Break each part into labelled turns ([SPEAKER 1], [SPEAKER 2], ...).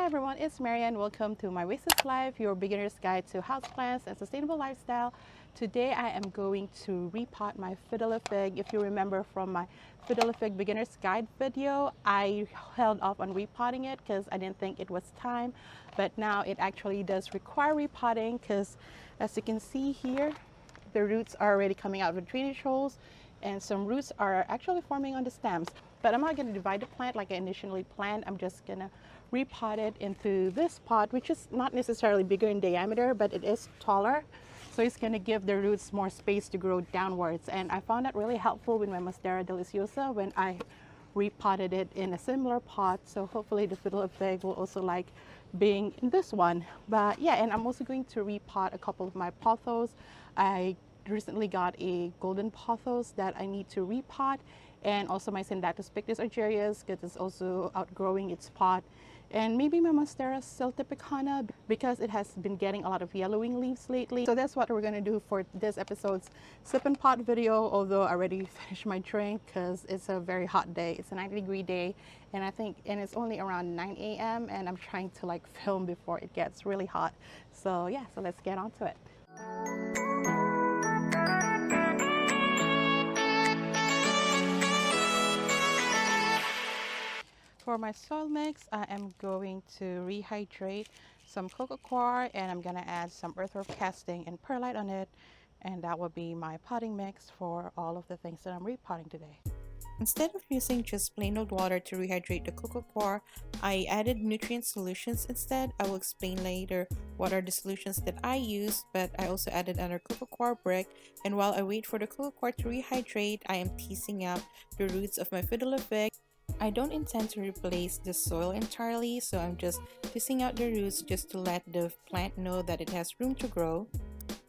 [SPEAKER 1] everyone, it's Marianne. Welcome to My Wasted Life, your beginner's guide to houseplants and sustainable lifestyle. Today I am going to repot my fiddle fig. If you remember from my fiddle fig beginner's guide video, I held off on repotting it because I didn't think it was time. But now it actually does require repotting because, as you can see here, the roots are already coming out of the drainage holes and some roots are actually forming on the stems. But I'm not going to divide the plant like I initially planned. I'm just going to repot it into this pot, which is not necessarily bigger in diameter, but it is taller. So it's going to give the roots more space to grow downwards. And I found that really helpful with my Monstera deliciosa when I repotted it in a similar pot. So hopefully the fiddle fig will also like being in this one. But yeah, and I'm also going to repot a couple of my pothos. I recently got a golden pothos that I need to repot, and also my Syndatus pictus argyrius because it's also outgrowing its pot, and maybe my Monstera siltipicana because it has been getting a lot of yellowing leaves lately. So that's what we're going to do for this episode's sip and pot video, although I already finished my drink because it's a very hot day. It's a 90-degree day, and it's only around 9 a.m. and I'm trying to like film before it gets really hot. So yeah, so let's get on to it. For my soil mix, I am going to rehydrate some coco coir, and I'm going to add some earthworm casting and perlite on it, and that will be my potting mix for all of the things that I'm repotting today. Instead of using just plain old water to rehydrate the coco coir, I added nutrient solutions instead. I will explain later what are the solutions that I use, but I also added another coco coir brick, and while I wait for the coco coir to rehydrate, I am teasing out the roots of my fiddle fig. I don't intend to replace the soil entirely, so I'm just teasing out the roots just to let the plant know that it has room to grow.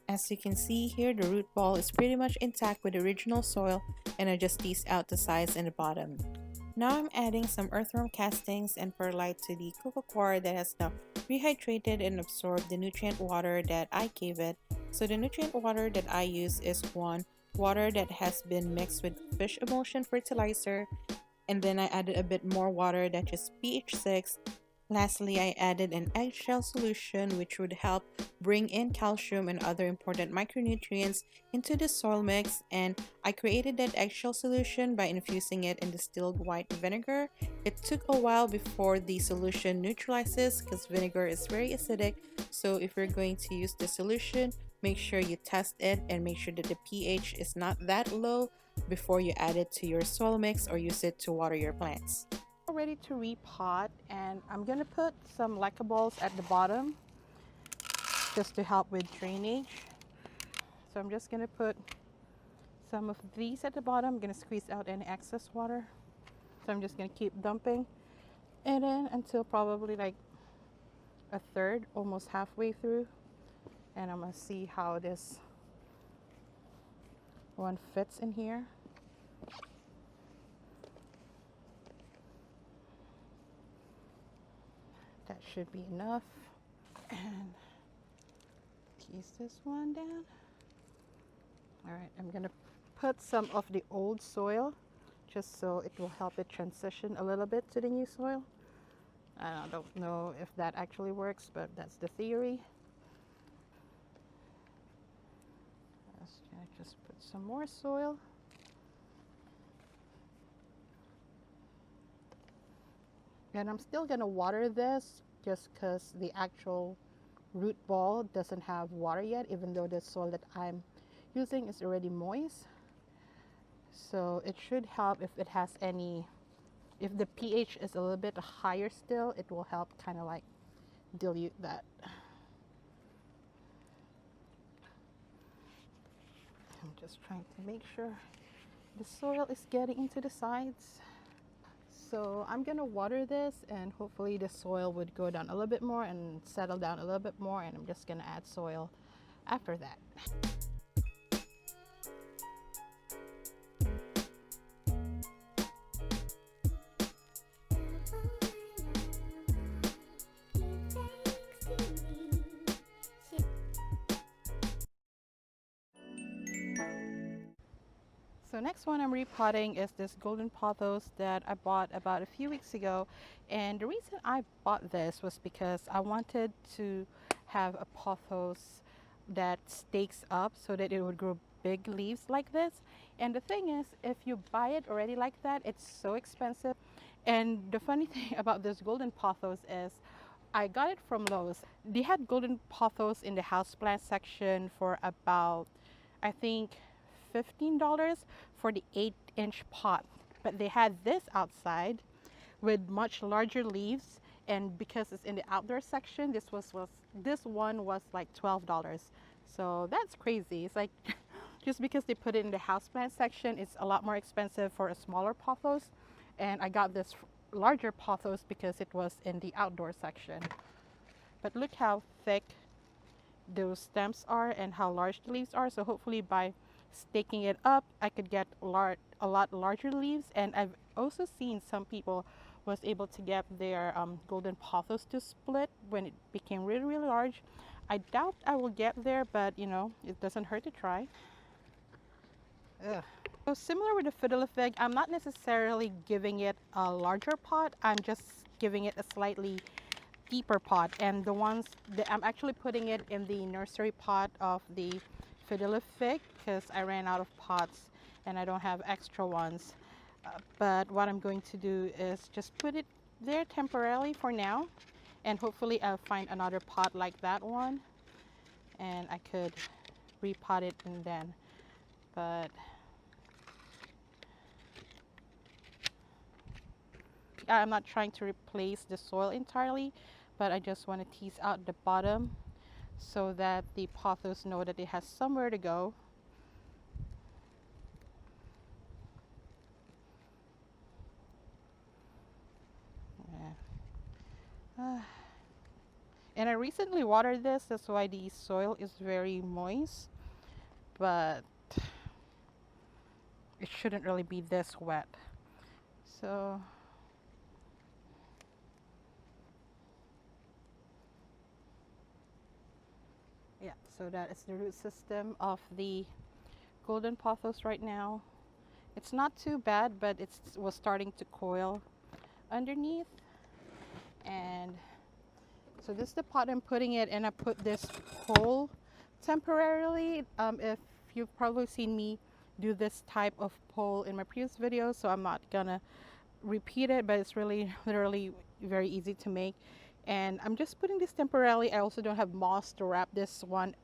[SPEAKER 1] As you can see here, the root ball is pretty much intact with the original soil, and I just teased out the sides and the bottom. Now I'm adding some earthworm castings and perlite to the coco coir that has now rehydrated and absorbed the nutrient water that I gave it. So the nutrient water that I use is water that has been mixed with fish emulsion fertilizer, and then I added a bit more water that is pH 6. Lastly, I added an eggshell solution which would help bring in calcium and other important micronutrients into the soil mix, and I created that eggshell solution by infusing it in distilled white vinegar. It took a while before the solution neutralizes because vinegar is very acidic, so if you're going to use the solution, make sure you test it and make sure that the pH is not that low before you add it to your soil mix or use it to water your plants. Ready to repot, and I'm going to put some leca balls at the bottom just to help with drainage. So I'm just going to put some of these at the bottom. I'm going to squeeze out any excess water. So I'm just going to keep dumping it in until probably like a third, almost halfway through. And I'm going to see how this one fits in here. That should be enough. And tease this one down. All right, I'm gonna put some of the old soil just so it will help it transition a little bit to the new soil. I don't know if that actually works, but that's the theory. Just put some more soil. And I'm still going to water this just because the actual root ball doesn't have water yet, even though the soil that I'm using is already moist. So it should help if it has any, if the pH is a little bit higher still, it will help kind of like dilute that. I'm just trying to make sure the soil is getting into the sides. So I'm gonna water this, and hopefully the soil would go down a little bit more and settle down a little bit more, and I'm just gonna add soil after that. So So next one I'm repotting is this golden pothos that I bought about a few weeks ago. And the reason I bought this was because I wanted to have a pothos that stakes up so that it would grow big leaves like this. And the thing is, if you buy it already like that, it's so expensive. And the funny thing about this golden pothos is I got it from Lowe's. They had golden pothos in the houseplant section for about, I think, $15 for the 8-inch pot. But they had this outside with much larger leaves, and because it's in the outdoor section, this one was like $12. So that's crazy. It's like just because they put it in the houseplant section, it's a lot more expensive for a smaller pothos. And I got this larger pothos because it was in the outdoor section. But look how thick those stems are and how large the leaves are. So hopefully by staking it up, I could get a lot larger leaves. And I've also seen some people was able to get their golden pothos to split when it became really, really large. I doubt I will get there, but you know, it doesn't hurt to try. Ugh. So similar with the fiddle fig, I'm not necessarily giving it a larger pot. I'm just giving it a slightly deeper pot, and the ones that I'm actually putting it in the nursery pot of the fiddle fig because I ran out of pots and I don't have extra ones. But what I'm going to do is just put it there temporarily for now, and hopefully I'll find another pot like that one and I could repot it and then. But I'm not trying to replace the soil entirely, but I just want to tease out the bottom so that the pothos know that it has somewhere to go. And I recently watered this, that's why the soil is very moist, but it shouldn't really be this wet. So yeah, so that is the root system of the golden pothos right now. It's not too bad, but it was starting to coil underneath. And so this is the pot I'm putting it in. I put this pole temporarily. If you've probably seen me do this type of pole in my previous videos, so I'm not gonna repeat it, but it's really literally very easy to make. And I'm just putting this temporarily. I also don't have moss to wrap this one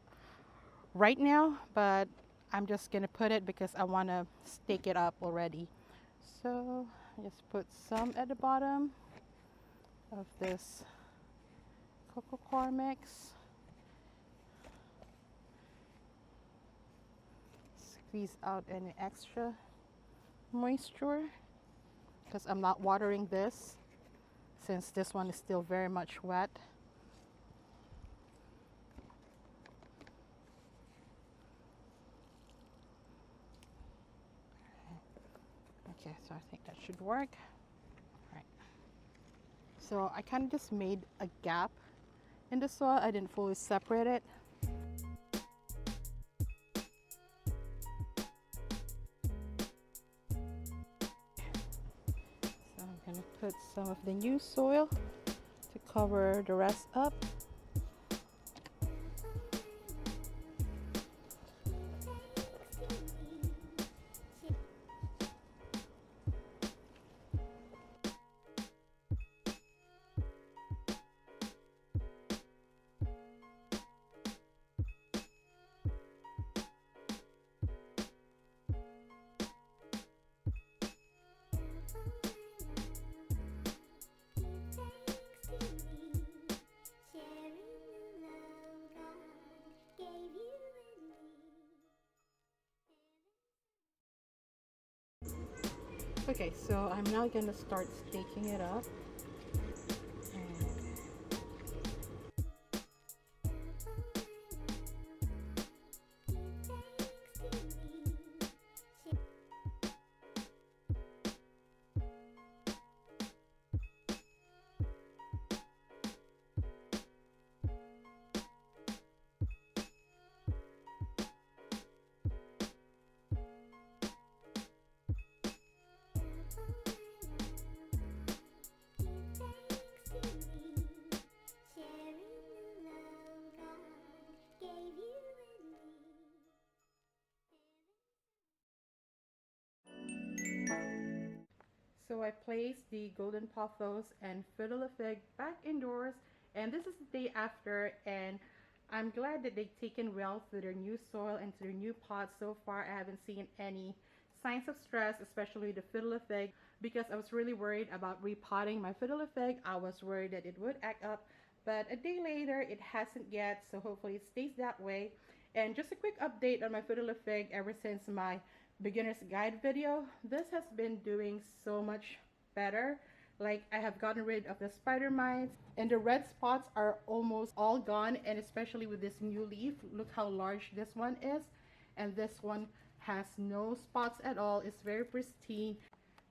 [SPEAKER 1] right now, but I'm just gonna put it because I want to stake it up already. So just put some at the bottom of this cocoa coir mix. Squeeze out any extra moisture because I'm not watering this since this one is still very much wet. Okay, so I think that should work. All right. So I kind of just made a gap in the soil. I didn't fully separate it. So I'm going to put some of the new soil to cover the rest up. Okay, so I'm now going to start staking it up. placed the golden pothos and fiddle fig back indoors, and this is the day after, and I'm glad that they've taken well to their new soil and to their new pots. So far, I haven't seen any signs of stress, especially the fiddle fig, because I was really worried about repotting my fiddle fig. I was worried that it would act up, but a day later, it hasn't yet, so hopefully it stays that way. And just a quick update on my fiddle fig ever since my beginner's guide video. This has been doing so much better. Like, I have gotten rid of the spider mites and the red spots are almost all gone, and especially with this new leaf, look how large this one is, and this one has no spots at all. It's very pristine.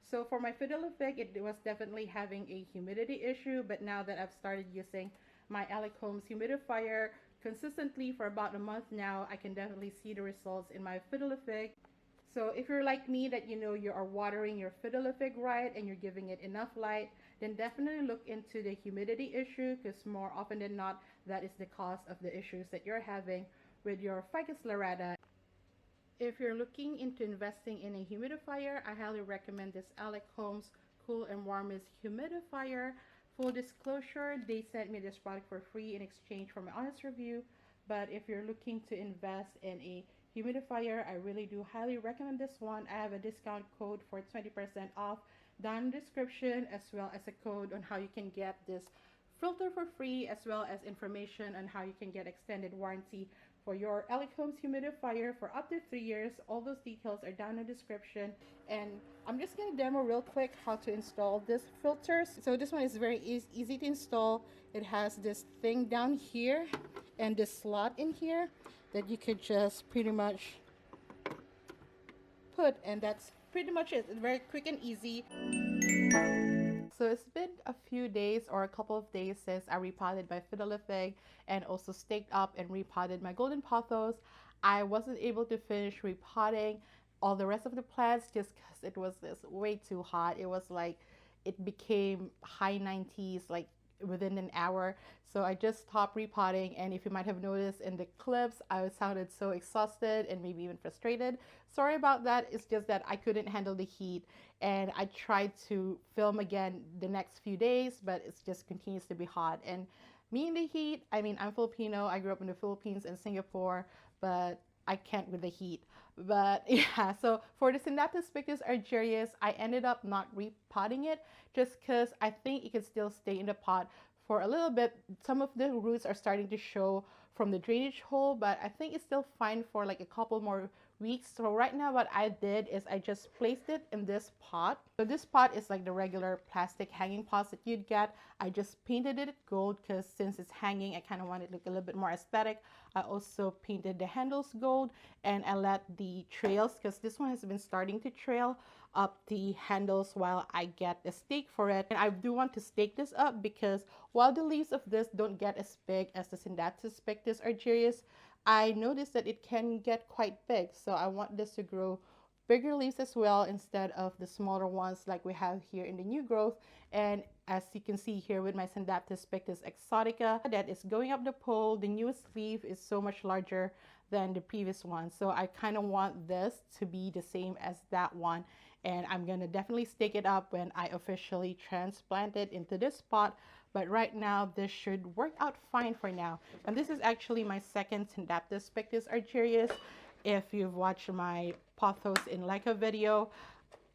[SPEAKER 1] So for my fiddle fig, it was definitely having a humidity issue, but now that I've started using my Alex Holmes humidifier consistently for about a month now, I can definitely see the results in my fiddle fig. So if you're like me, that you know you are watering your fiddle fig right and you're giving it enough light, then definitely look into the humidity issue, because more often than not, that is the cause of the issues that you're having with your Ficus lyrata. If you're looking into investing in a humidifier, I highly recommend this Alex Holmes Cool and Warmest humidifier. Full disclosure, they sent me this product for free in exchange for my honest review, but if you're looking to invest in a humidifier, I really do highly recommend this one. I have a discount code for 20% off down in the description, as well as a code on how you can get this filter for free, as well as information on how you can get extended warranty for your Alex Holmes humidifier for up to 3 years. All those details are down in the description, and I'm just going to demo real quick how to install this filter. So this one is very easy to install. It has this thing down here and this slot in here that you could just pretty much put, and that's pretty much it. It's very quick and easy. So it's been a few days or a couple of days since I repotted my fiddle fig and also staked up and repotted my golden pothos. I wasn't able to finish repotting all the rest of the plants just because it was way too hot. It was like it became high 90s like within an hour. So I just stopped repotting, and if you might have noticed in the clips, I sounded so exhausted and maybe even frustrated. Sorry about that. It's just that I couldn't handle the heat, and I tried to film again the next few days, but it just continues to be hot. And me in the heat, I mean, I'm Filipino. I grew up in the Philippines and Singapore, but I can't with the heat. But yeah, so for the Synaptus Pictus Argyrius, I ended up not repotting it just because I think it could still stay in the pot for a little bit. Some of the roots are starting to show from the drainage hole, but I think it's still fine for like a couple more weeks. So right now what I did is I just placed it in this pot. So this pot is like the regular plastic hanging pots that you'd get. I just painted it gold because since it's hanging, I kind of want it to look a little bit more aesthetic. I also painted the handles gold, and I let the trails, because this one has been starting to trail up the handles while I get the stake for it. And I do want to stake this up because while the leaves of this don't get as big as the Synaptus Pictus Argyrius, I noticed that it can get quite big. So I want this to grow bigger leaves as well instead of the smaller ones like we have here in the new growth. And as you can see here with my Synaptus Pictus Exotica that is going up the pole, the newest leaf is so much larger than the previous one. So I kind of want this to be the same as that one. And I'm going to definitely stake it up when I officially transplant it into this pot. But right now, this should work out fine for now. And this is actually my second Synaptus Pictus Argyrius. If you've watched my Pothos in Leica video,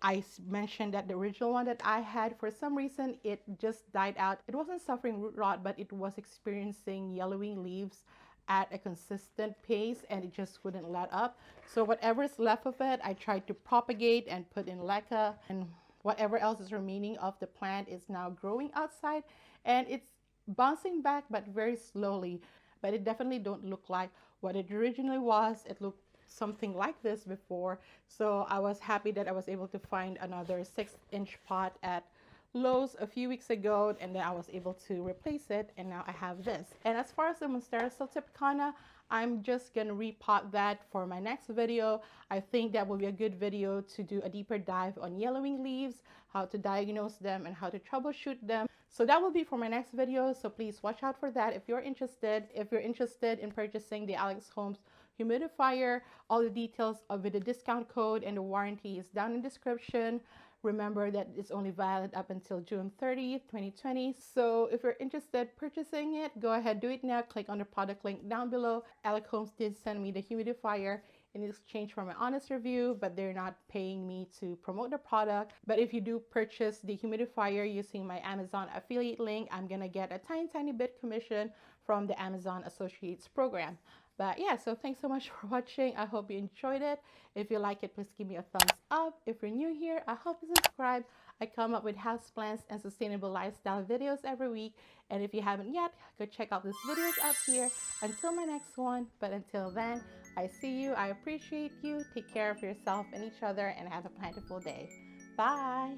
[SPEAKER 1] I mentioned that the original one that I had, for some reason, it just died out. It wasn't suffering root rot, but it was experiencing yellowing leaves at a consistent pace, and it just wouldn't let up. So whatever is left of it, I tried to propagate and put in leca, and whatever else is remaining of the plant is now growing outside, and it's bouncing back but very slowly. But it definitely don't look like what it originally was. It looked something like this before. So I was happy that I was able to find another 6-inch pot at Lowe's a few weeks ago, and then I was able to replace it, and now I have this. And as far as the Monstera Siltepecana, I'm just gonna repot that for my next video. I think that will be a good video to do a deeper dive on yellowing leaves, how to diagnose them, and how to troubleshoot them. So that will be for my next video, so please watch out for that if you're interested. If you're interested in purchasing the Alex Holmes humidifier, all the details of the discount code and the warranty is down in the description. Remember that it's only valid up until June 30th, 2020. So if you're interested in purchasing it, go ahead, do it now. Click on the product link down below. Alec Holmes did send me the humidifier in exchange for my honest review, but they're not paying me to promote the product. But if you do purchase the humidifier using my Amazon affiliate link, I'm gonna get a tiny bit commission from the Amazon Associates program. But yeah, so thanks so much for watching. I hope you enjoyed it. If you like it, please give me a thumbs up. If you're new here, I hope you subscribe. I come up with houseplants and sustainable lifestyle videos every week. And if you haven't yet, go check out these videos up here. Until my next one. But until then, I see you. I appreciate you. Take care of yourself and each other and have a plentiful day. Bye.